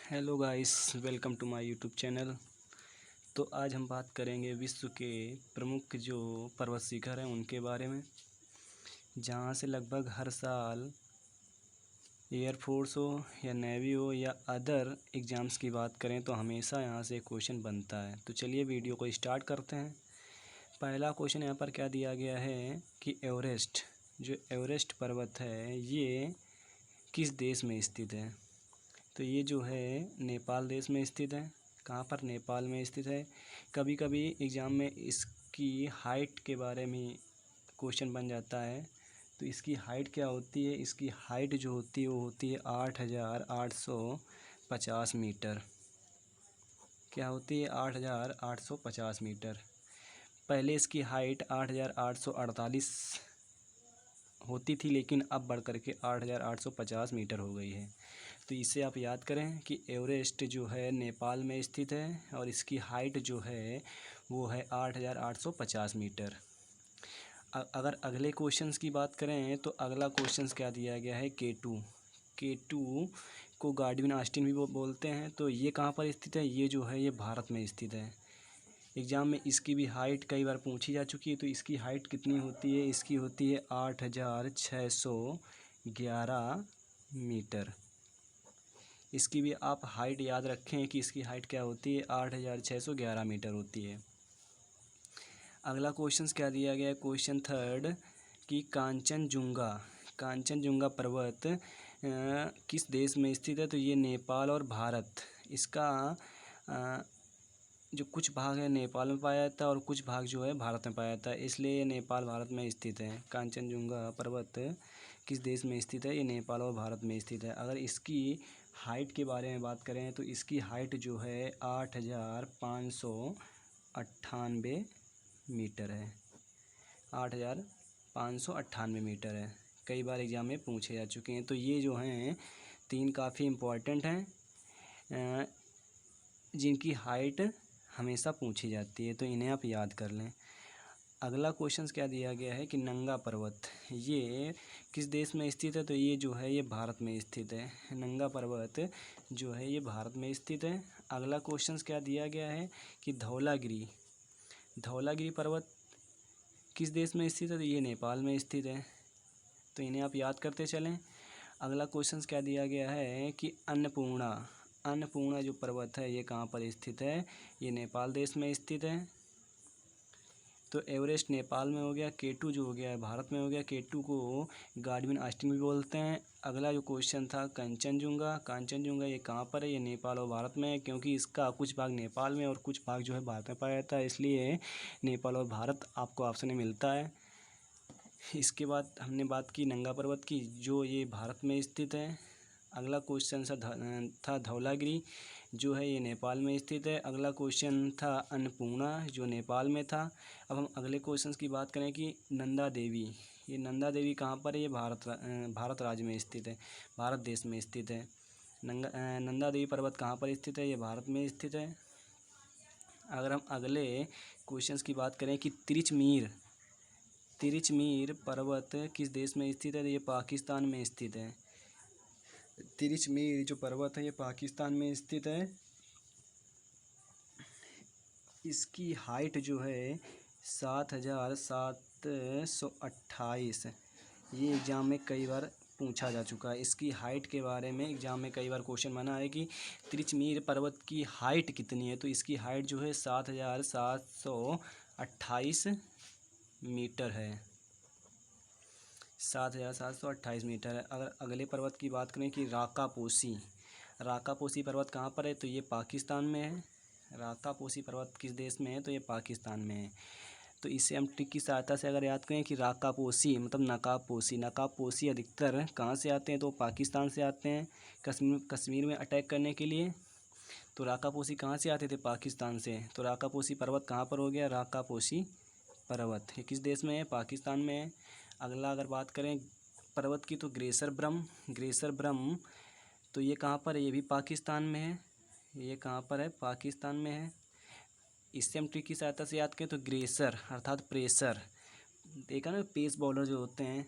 Hello guys, welcome to my YouTube channel. तो आज हम बात करेंगे विश्व के प्रमुख जो पर्वत शिखर हैं उनके बारे में, जहाँ से लगभग हर साल एयरफोर्स हो या नेवी हो या अदर एग्ज़ाम्स की बात करें तो हमेशा यहाँ से क्वेश्चन बनता है। तो चलिए वीडियो को स्टार्ट करते हैं। पहला क्वेश्चन यहाँ पर क्या दिया गया है कि एवरेस्ट पर्वत है ये किस देश में स्थित है। तो ये जो है नेपाल देश में स्थित है। कहाँ पर? नेपाल में स्थित है। कभी कभी एग्ज़ाम में इसकी हाइट के बारे में क्वेश्चन बन जाता है। तो इसकी हाइट क्या होती है? इसकी हाइट जो होती है वो होती है 8,850 मीटर। क्या होती है? 8,850 मीटर। पहले इसकी हाइट 8,848 होती थी, लेकिन अब बढ़ कर के 8,850 मीटर हो गई है। तो इसे आप याद करें कि एवरेस्ट जो है नेपाल में स्थित है और इसकी हाइट जो है वो है 8,850 मीटर। अगर अगले क्वेश्चंस की बात करें तो अगला क्वेश्चंस क्या दिया गया है? K2 को गाडविन ऑस्टिन भी बोलते हैं। तो ये कहाँ पर स्थित है? ये जो है ये भारत में स्थित है। एग्ज़ाम में इसकी भी हाइट कई बार पूछी जा चुकी है। तो इसकी हाइट कितनी होती है? इसकी होती है 8,611 मीटर। इसकी भी आप हाइट याद रखें कि इसकी हाइट क्या होती है? 8,611 मीटर होती है। अगला क्वेश्चन क्या दिया गया है? क्वेश्चन थर्ड कि कांचनजुंगा पर्वत किस देश में स्थित है। तो ये नेपाल और भारत, इसका जो कुछ भाग है नेपाल में पाया जाता है और कुछ भाग जो है भारत में पाया जाता है, इसलिए ये नेपाल भारत में स्थित है। कांचनजुंगा पर्वत किस देश में स्थित है? ये नेपाल और भारत में स्थित है। अगर इसकी हाइट के बारे में बात करें तो इसकी हाइट जो है 8,598 मीटर है। 8,598 मीटर है। कई बार एग्ज़ाम में पूछे जा चुके हैं। तो ये जो हैं तीन काफ़ी इम्पोर्टेंट हैं, जिनकी हाइट हमेशा पूछी जाती है, तो इन्हें आप याद कर लें। अगला क्वेश्चन क्या दिया गया है कि नंगा पर्वत ये किस देश में स्थित है। तो ये जो है ये भारत में स्थित है। नंगा पर्वत जो है ये भारत में स्थित है। अगला क्वेश्चन क्या दिया गया है कि धौलागिरी पर्वत किस देश में स्थित है। तो ये नेपाल में स्थित है। तो इन्हें आप याद करते चलें। अगला क्वेश्चन क्या दिया गया है कि अन्नपूर्णा जो पर्वत है ये कहाँ पर स्थित है। ये नेपाल देश में स्थित है। तो एवरेस्ट नेपाल में हो गया। K2 जो हो गया है भारत में हो गया। K2 को गाडविन ऑस्टिन भी बोलते हैं। अगला जो क्वेश्चन था कांचनजुंगा ये कहाँ पर है? ये नेपाल और भारत में है, क्योंकि इसका कुछ भाग नेपाल में और कुछ भाग जो है भारत में पाया जाता है, इसलिए नेपाल और भारत आपको ऑप्शन में मिलता है। इसके बाद हमने बात की नंगा पर्वत की, जो ये भारत में स्थित है। अगला क्वेश्चन था धौलागिरी, जो है ये नेपाल में स्थित है। अगला क्वेश्चन था अन्नपूर्णा, जो नेपाल में था। अब हम अगले क्वेश्चन की बात करें कि नंदा देवी कहाँ पर है? ये भारत राज्य में स्थित है, भारत देश में स्थित है। नंदा देवी पर्वत कहाँ पर स्थित है? ये भारत में स्थित है। अगर हम अगले क्वेश्चन की बात करें कि तिरिचमीर पर्वत किस देश में स्थित है। ये पाकिस्तान में स्थित है। तिरिचमीर जो पर्वत है ये पाकिस्तान में स्थित है। इसकी हाइट जो है 7,728। ये एग्ज़ाम में कई बार पूछा जा चुका है। इसकी हाइट के बारे में एग्ज़ाम में कई बार क्वेश्चन बना है कि तिरिचमीर पर्वत की हाइट कितनी है। तो इसकी हाइट जो है 7,728 मीटर है। 7,728 मीटर है। अगर अगले पर्वत की बात करें कि राकापोसी पर्वत कहाँ पर है। तो ये पाकिस्तान में है। राकापोसी पर्वत किस देश में है? तो ये पाकिस्तान में है। तो इसे हम ट्रिक की सहायता से अगर याद करें कि राकापोसी मतलब नकाबपोशी अधिकतर कहाँ से आते हैं? तो पाकिस्तान से आते हैं कश्मीर में अटैक करने के लिए। तो राकापोसी कहाँ से आते थे? पाकिस्तान से। तो राकापोसी पर्वत कहाँ पर हो गया? राकापोसी पर्वत ये किस देश में है? पाकिस्तान में है। अगला अगर बात करें पर्वत की तो ग्लेशियर ब्रह्म तो ये कहाँ पर है? ये भी पाकिस्तान में है। ये कहाँ पर है? पाकिस्तान में है। इससे हम ट्रिक की सहायता से याद करें तो ग्लेशियर अर्थात प्रेशर, देखा ना, पेस बॉलर जो होते हैं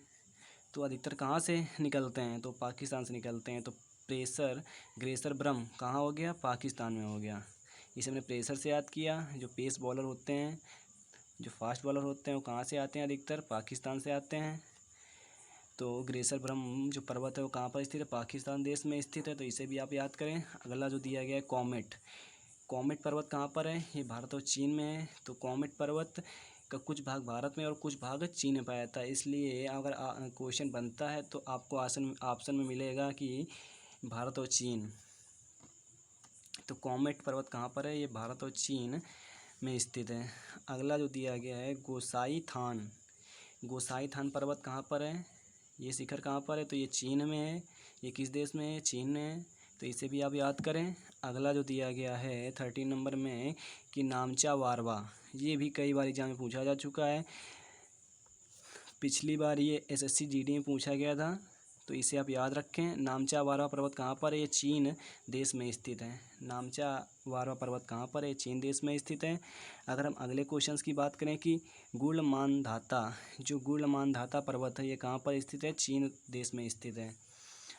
तो अधिकतर कहाँ से निकलते हैं? तो पाकिस्तान से निकलते हैं। तो प्रेशर ग्रेसर ब्रह्म कहाँ हो गया, पाकिस्तान में हो गया। इसे हमने प्रेशर से याद किया। जो पेस बॉलर होते हैं, जो फास्ट बॉलर होते हैं वो कहाँ से आते हैं, अधिकतर पाकिस्तान से आते हैं। तो ग्रेसर ब्रह्म जो पर्वत है वो कहाँ पर स्थित है, पाकिस्तान देश में स्थित है, तो इसे भी आप याद करें। अगला जो दिया गया है कॉमेट, कॉमेट पर्वत कहाँ पर है, ये भारत और चीन में है। तो कॉमेट पर्वत का कुछ भाग भारत में और कुछ भाग चीन में पाया जाता है। इसलिए अगर क्वेश्चन बनता है तो आपको ऑप्शन में मिलेगा कि भारत और चीन। तो कॉमेट पर्वत कहाँ पर है, ये भारत और चीन में स्थित है। अगला जो दिया गया है गोसाई थान, गोसाई थान पर्वत कहाँ पर है, ये शिखर कहाँ पर है, तो ये चीन में है। ये किस देश में है, चीन में है, तो इसे भी आप याद करें। अगला जो दिया गया है 13 नंबर में कि नामचा वारवा, ये भी कई बार एग्जाम में पूछा जा चुका है। पिछली बार ये एसएससी जीडी में पूछा गया था, तो इसे आप याद रखें। नामचा वारवा पर्वत कहाँ पर है, ये चीन देश में स्थित है। नामचा वारवा पर्वत कहाँ पर है, चीन देश में स्थित है। अगर हम अगले क्वेश्चंस की बात करें कि गुलमानधाता, जो गुलमानधाता पर्वत है ये कहाँ पर स्थित है, चीन देश में स्थित है।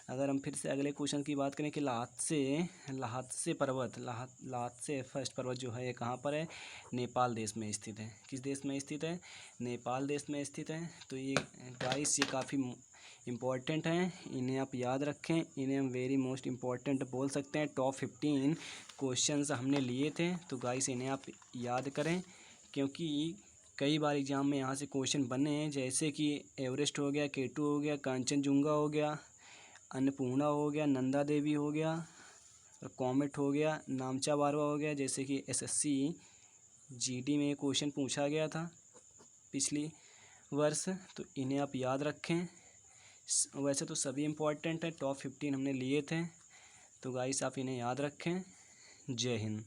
अगर हम फिर से अगले क्वेश्चन की बात करें कि लाहत्से पर्वत, लाहत्से फर्स्ट पर्वत जो है ये कहाँ पर है, नेपाल देश में स्थित है। किस देश में स्थित है, नेपाल देश में स्थित है। तो ये गाइस ये काफ़ी इम्पॉर्टेंट हैं, इन्हें आप याद रखें। इन्हें हम वेरी मोस्ट इम्पॉर्टेंट बोल सकते हैं। टॉप 15 क्वेश्चंस हमने लिए थे, तो गाइस इन्हें आप याद करें, क्योंकि कई बार एग्जाम में यहाँ से क्वेश्चन बने हैं, जैसे कि एवरेस्ट हो गया, K2 हो गया, कांचनजुंगा हो गया, अन्नपूर्णा हो गया, नंदा देवी हो गया, और कॉमेट हो गया, नामचा वारवा हो गया, जैसे कि एसएससी जीडी में क्वेश्चन पूछा गया था पिछली वर्ष। तो इन्हें आप याद रखें। वैसे तो सभी इम्पोर्टेंट है, टॉप 15 हमने लिए थे, तो गाइस आप इन्हें याद रखें। जय हिंद।